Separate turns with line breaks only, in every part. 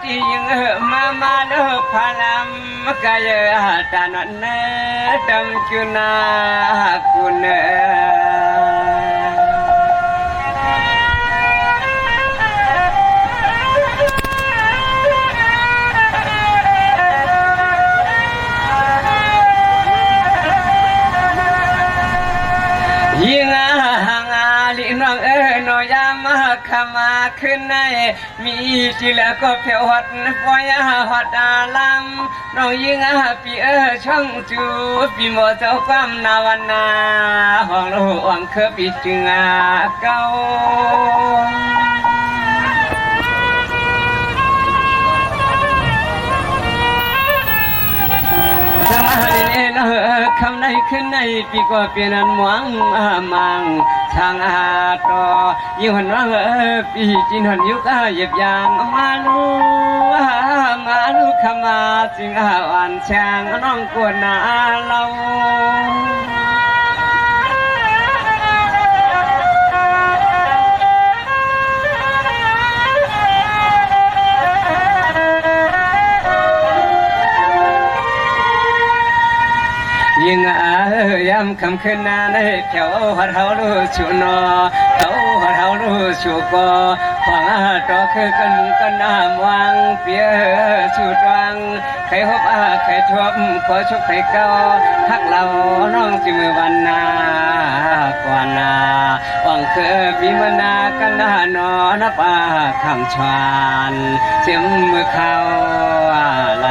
ที่ยังมาเด้อพาลำกายตานันเนดำจุนากุนยิงห่างลิน้องนอยามาขมาขึ้นในมีจิละก็เพียวหัดปอยหัดอาลัมน้องยิงปีช่องจูปีหมดเจ้าความนาวันนาห้องลูกวังเคยปีจึงเก่าสมาลิเนคำในขึ้นในปีก็เปลี่ยนอันหวังมังทางอาตอยิ่งหันว่าปีจินหันยุกเหยียบยางมาลูขมาจึงวันช่างน้องกวนนาเรายิ่งยามคำขึ้นนาในแถวหัดเฮาลูชูนอเขาหัดเฮาลูชูกอขวางต่อคือกันมุงกันน้ำวางเปียชูตวังใครฮบใครทวบขอชุบใครเก้าทักเราน้องจิมือวันนากว่านาวังเคยปีมนากันนานอนป่าคำชวนเสียมมือเขาเล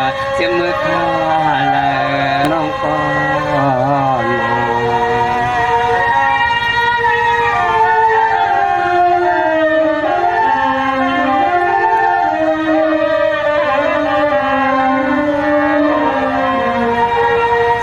ยเสียมมือเขาเลยน้องก่อน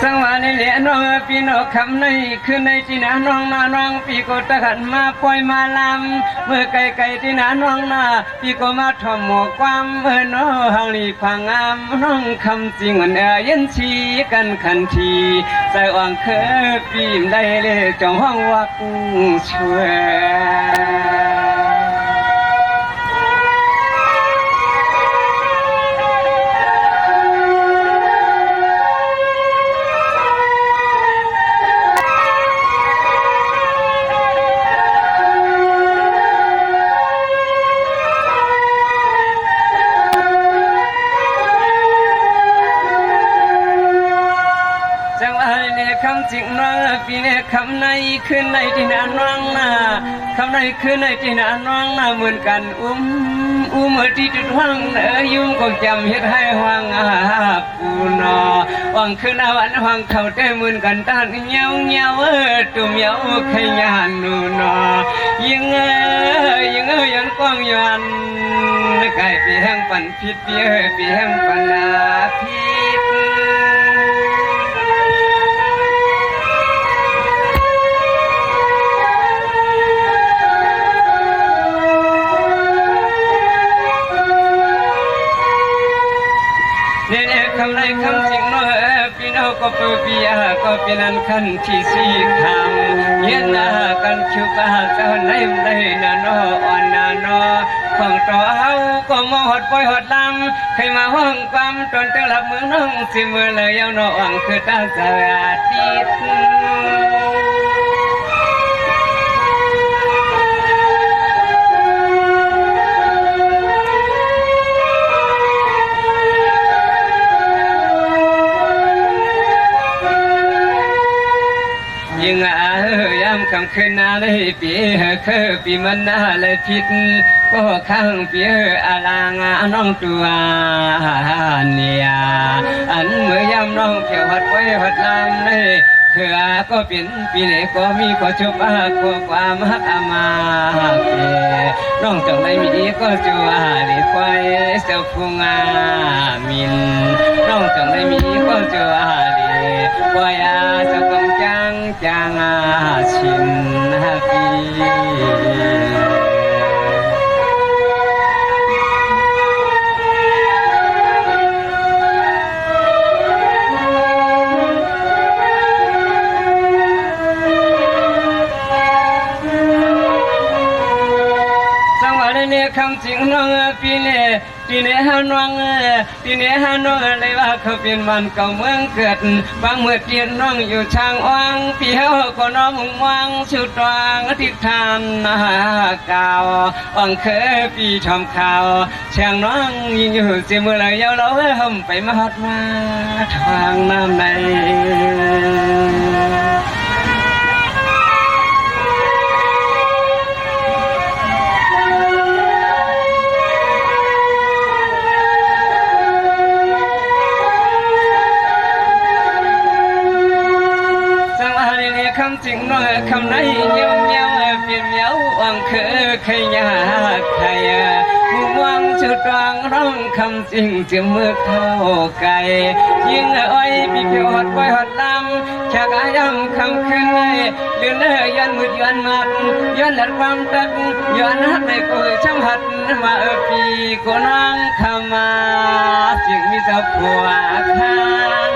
สังวาในเหลียน้องพี่น้องคำในคือในที่นาน้องนาน้องพี่ก็ตะขันมาปล่อยมาลำเมื่อไกลที่นาน้องนาพี่ก็มาทอมหมอกความน้องหังลีพังงามน้องคำจริงวันเย็นชีกันขันทีใจอ่างเคยปีมได้เลยจองห้องวักช่วยคำจริงน้องปีนี้คำในขึ้นในที่นาน้องนาคำในขึ้นในที่นาน้องนาเหมือนกันที่จุดห้องยุ่งก็จำเฮ็ดให้ห้องปูนอวังขึ้นวันห้องเขาได้เหมือนกันตาเงี้ยวตุ่มเงี้ยวขยันนูนอยังยันกว้างยันไก่ปีแห้งปั่นพิษปีแห้งปั่นพิษคำไรคำจริงน้อยพี่น้องก็เปิดปีก็เป็นอันขั้นที่สี่คำเย็นหน้ากันคิวกาเจ้าไหนได้นาโนอ่อนนาโนของต่อเฮาก็มอหดปล่อยหดลำใครมาห้องความตอนเจ้าหลับเมืองน้องสิเมื่อเลยเอาหนออังคือตาสาธิตยังยามคำคืนนาเลยปีเคยปีมันนาเลยผิดก็ข้างปีอาลางน้องตัวเนี่ยอันเมื่อยามน้องเกี่ยวหัดไว้หัดลำเลยคือก็เป็นปีนี้ก็มีก็จบก็ความฮักอามาน้องจังได้มีก็จัวหลีควายเสียวพุงมินน้องจังได้มีก็จัวหลีควายเสียวกำจังชินปี ใน เนี่ยคำจริงน้องปีเนี่ยฮานองปีเนี่ยฮานองอะไรว่าเขาเป็นมันเก่าเมืองเกิดบางเมื่อเตียนน้องอยู่ช่างอ่างพี่เฮาก็น้องมุ่งวังชุดวางทิศทานกาวอ่องเคยปีทำข่าวเชียงน้องยิงอยู่เสียมือเลยยาวเราห่มไปมาฮัดมาทางน้ำในคำจริงน้อยคำไหนเงี้ยวเงี้ยวเปลี่ยนเงี้ยววังเคยยากใครผู้วังชุดวางร้องคำจริงเสียงมือเข้าไก่ยิงอ้อยปีเพียวหดไว้หดลำฉากอาย้ำคำขึ้นเลยเลื่อนยันมืดยันมัดยันหลัดความตัดยันหัดในกูช่างหัดมาปีกูน้องขมาจึงมีสับผัวข้าง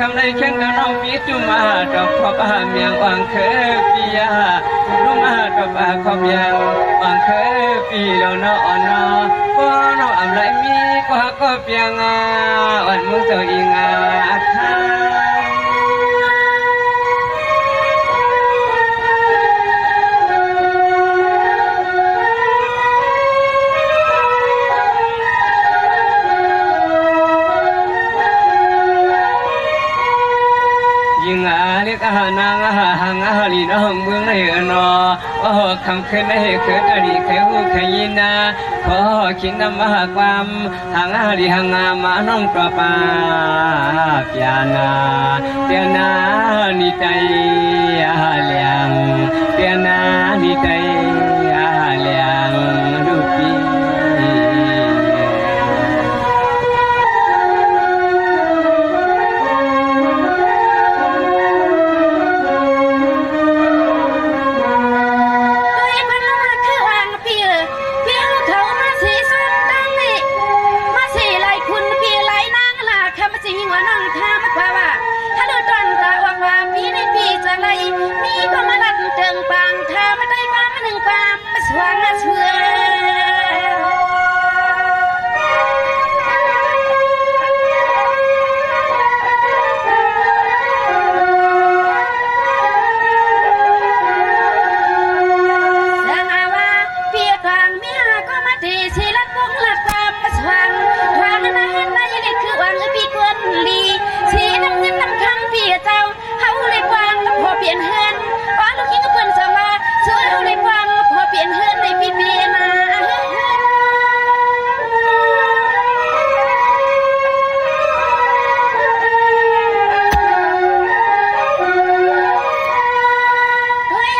คำในแข่งกับน้องปีจุมาดอกขอบเมียงวังเคยปียาน้องมาดอกขอบยังวังเคยปีเราเนาะอ่อนเนาะก็น้องอำไรมีก็เปียงอ่อนมือเจ้าอิงข้าเรียกนางหังลีน้องเมืองในนอคำคืนในเกิดอดีตเคยหูเคยยินนะขอคิดนำมาความหังลีหังมาน้องประปาเปียนานิใจเลียงเปียนานิใจเลียงดูปีมีก็มาลัดเติงปางเธอไม่ได้ความหนึ่งความมาสว่างเชื่อเปลี่ยนเฮือนอ๋อลูกคิงก็เพิ่นสว่าช่วยเอาในความพอเปลี่ยนเฮือนในพี่เปียมาเฮ้ย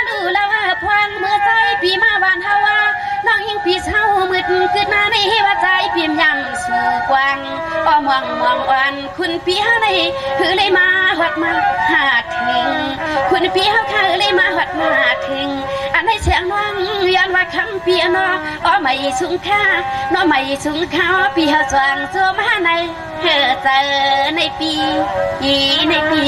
ดูแล้วพวงเมื่อใจพี่มาบ้านเฮาว่าน้องยิงพี่เศร้ามืดขึ้นมาในว่าใจพิมพ์ยังสู่กว้างอ้อมองอ่อนคุณพี่เฮาในคือเลยมาหดมาหาถึงคุณพี่เฮาคือเลยมาหดมาถึงอันให้เสียงน้องย้อนว่าคำพี่น้องอ้อไม่สูงค่าน้องไม่สูงค่าพี่เฮาสว่างโซมาในเจอในปีในปี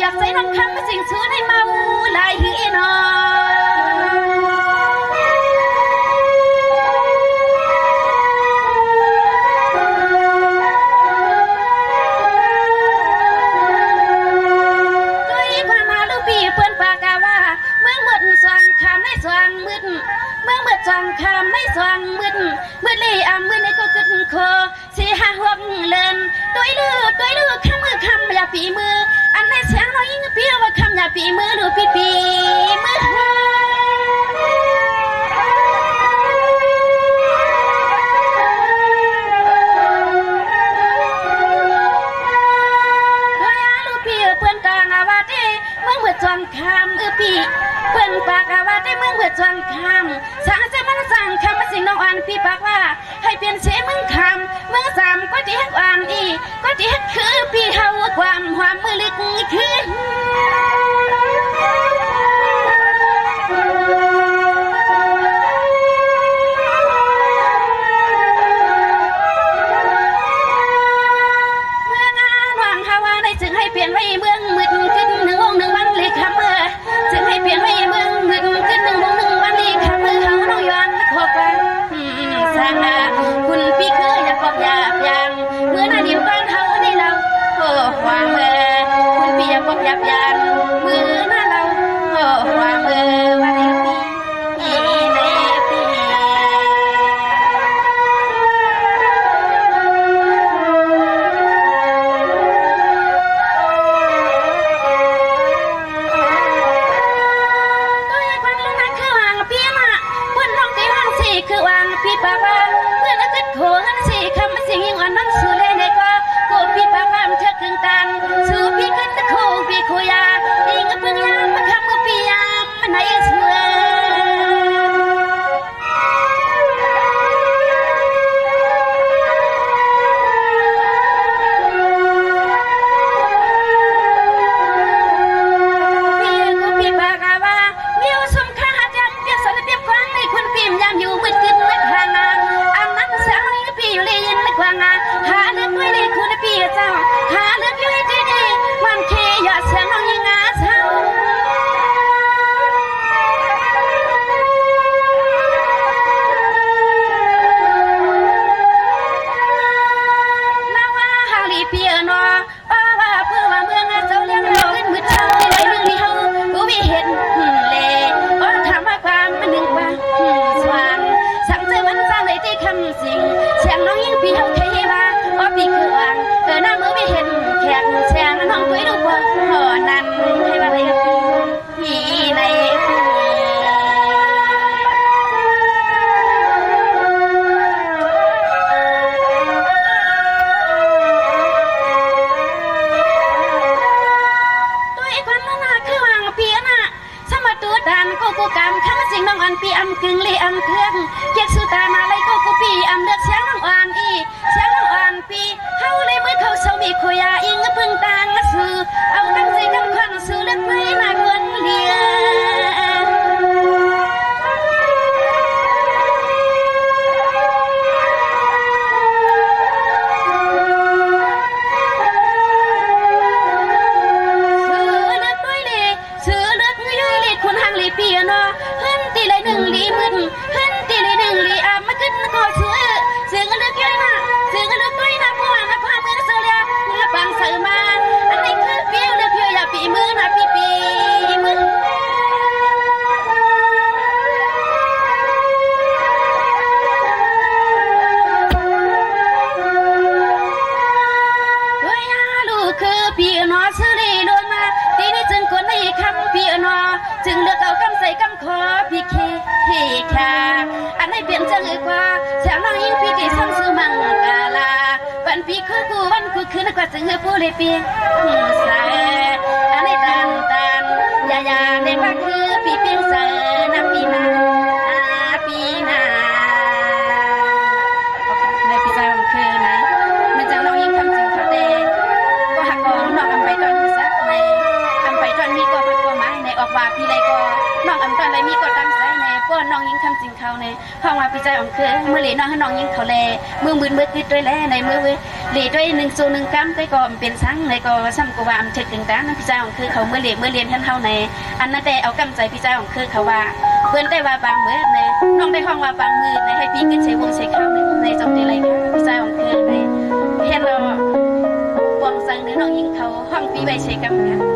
อยากใส่น้ำคำมาสิ่งชูในเมาลายหือนอด้วยความมาลูกพี่เพื่อนปากาว่าเมืองหมดสว่างคำในสว่างมืดเมืองหมดสว่างคำในสว่างมืดเลยมืดเลยก็กึศโคสี่ห้าหกเล่นด้วยลือคำมือคำอย่าปีมืออันในเสียงน้อยยิ่งพี่ว่าคำอย่าปีมือดูปีมือว่าลูกพี่เพื่อนกา
จวงคำพี่เพิ่นปากว่าได้เมืองเพื่อจวงคำสั่งจะมันสั่งคำมาสิ่งน้องอ่อนพี่ปากว่าให้เปลี่ยนเสียเมืองคำเมืองสามก็ที่ฮักอ่านอีก็ที่ฮักคือพี่เฮาความมือลึกคือจึงให้เปลี่ยนไว้เมืองมืดขึ้น1 วันเลยค่ะเมื่อจึงให้เปลี่ยนไว้เมืองมืดขึ้น1 วันเลยค่ะเมื่อเขาน้องย้อนขอบกันสร้างคุณพี่คืออยากบอกอยากยังเมื่อหน้าเดียวกันเขาในเราความเมื่อคุณพี่อยากบอกอยากยังเมื่อหน้าเราความเมื่อวันนี้พี่ในพี่คือวางพี่ปากว่าเมื่อนักโขหันสีคำสิ่งยิ่งอ่อนน้องสู้เล่นก็โกพี่ปากว่ามันเธอกึ่งตันสู้พี่ขึ้นตะโขพี่โคยาอีกเพิ่งยามมาคำมือพี่ยามมันไหนเชื่อพี่ปากว่ามีอุสมค่าจำเปียกสารเปียกควันในคุณพิมยามอยู่มืดขึ้นนักทางอันนั้นแสงนี้พี่อยู่เลยยินนักวางหาเลือกด้วยเลยคุณพี่เจ้าหาเลือกอยู่ดีดีมันเคยอดเสียงน้องยังอาเช้าเปียโนว่าเพื่อว่าเมืองเจ้าเลี้ยงเราขึ้นมือเช้าที่ไหนนึงมีเฮาวิเห็นเลยถามว่าความมันหนึ่งว่าสว่างสั่งเจอมันสร้างเลยที่คำสิ่งเสียงน้องยิ่งพี่เฮาใครว่าพี่คือวางหน้ามือวิเห็นแขกเสียงน้องตุ้ยดูว่านั้นให้ว่าอะไรพี่ในกูกำคำสิ่งน้องอ่อนปีอำกึ่งเลยอำเครื่องเกียกสุตามาเลยกูปีอำเลือกเสียงน้องอ่อนอีเสียงน้องอ่อนปีเฮาเลยมือเขาเสามีคุยาอิงพึ่งตางสื่อเอาตั้งใจกำควันสื่อเลือกไปหน้าควรเลียปีโนขึ้นตีเลย1 ลีมึนขึ้นตีเลย1 ลีมาขึ้นขอช่วยเสียงเลือกย่อยนะเสียงเลือกย่อยนะพวกนะพามือเสียมึงปังเสือมาอันนี้คือเปี้ยวเลือกย่อยอย่าปีมือนะปีมือเฮ้ยลูกคือปีโนซื้อเลยโดนมาทีนี้จึงคนให้คำปีโนจึงเลือกเอาคำใส่คำขอพี่เคค่ะอันให้เปลี่ยนจังกว่าเสียงน้องยิ่งพี่กี่ซ้ำซื้อมังกาลาวันพี่คือกูวันกูคืนกว่าจึงผู้เลยเปียสายอันให้ตันยาในว่าคือพี่เปียงเสนปีนาในพี่ใจของคือไหนมันจังน้องยิ่งคำจริงเขาเตก็หักกองน้องอำไปตอนที่ซักในอำไปตอนมีก็พักตัวไม้ในออกว่าพี่ไรก็น้องอำตอนไรมีก็ตั้งใจในป้อนน้องยิ่งคำจริงเขาในห้องว่าพี่ใจของคือเมื่อเหลีน้องให้น้องยิ่งเขาแลมือคิดด้วยแลในมือเหลีด้วย1 กำได้ก็เป็นสังในก็ซ้ำกว่าเช็ดถึงด้านพี่ใจของคือเขาเมื่อเรียนท่านเท่าในอันนั้นแต่เอากำใจพี่ใจของคือเขาว่าเพื่อนได้ว่าบางมือในน้องได้ห้องว่าบางมือในให้พี่ขึ้นใช้วงใช้ข้าวในจบที่ไรค่ะพี่ใจของคือในเห็นเราปองสังหรือน้องยิ่งเขาห้องปีใบใช้กำค่ะ